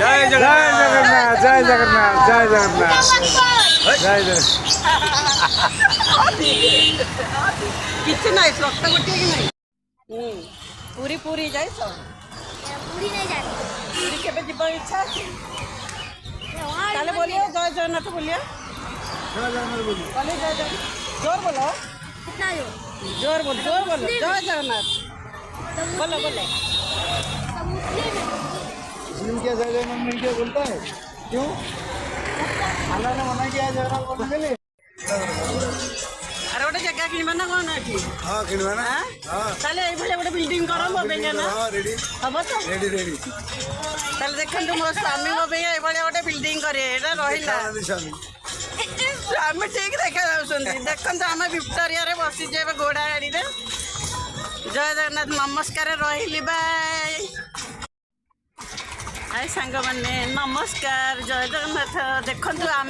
जय जगन्नाथ जय जगन्नाथ जय जगन्नाथ जय जगन्नाथ किसी ना रक्त गोटे कि नहीं पूरी पूरी जाए पूरी नहीं जाती पूरी केबे जीव इच्छा अच्छी ताले बोलिए जय जगन्नाथ बोलिए बोलिए जय जगन्नाथ जोर बोलो कितना जो जोर बोलो जय जगन्नाथ बोलो बोलो मुस्लिम क्या जय जगन्नाथ क्या बोलता है क्यों अल्लाह ने मना किया जगन्नाथ बोलने के लिए अरे गोटे जगह किणवा ना कौन अच्छी हाँ किणवा ना हाँ ताले ये गोटे बिल्डिंग कर ना हाँ रेडी हम तो रेडी रेडी ताले देखो मो स्वामी मो ये गोटे बिल्डिंग करे रहा स्वामी स्वामी ठीक देखा देखते आम विक्टोरिया रे बसीचे घोड़ा गाड़ी रे जय जगन्नाथ नमस्कार रही बाय हाय सांग मैंने नमस्कार जय जगन्नाथ देखु आम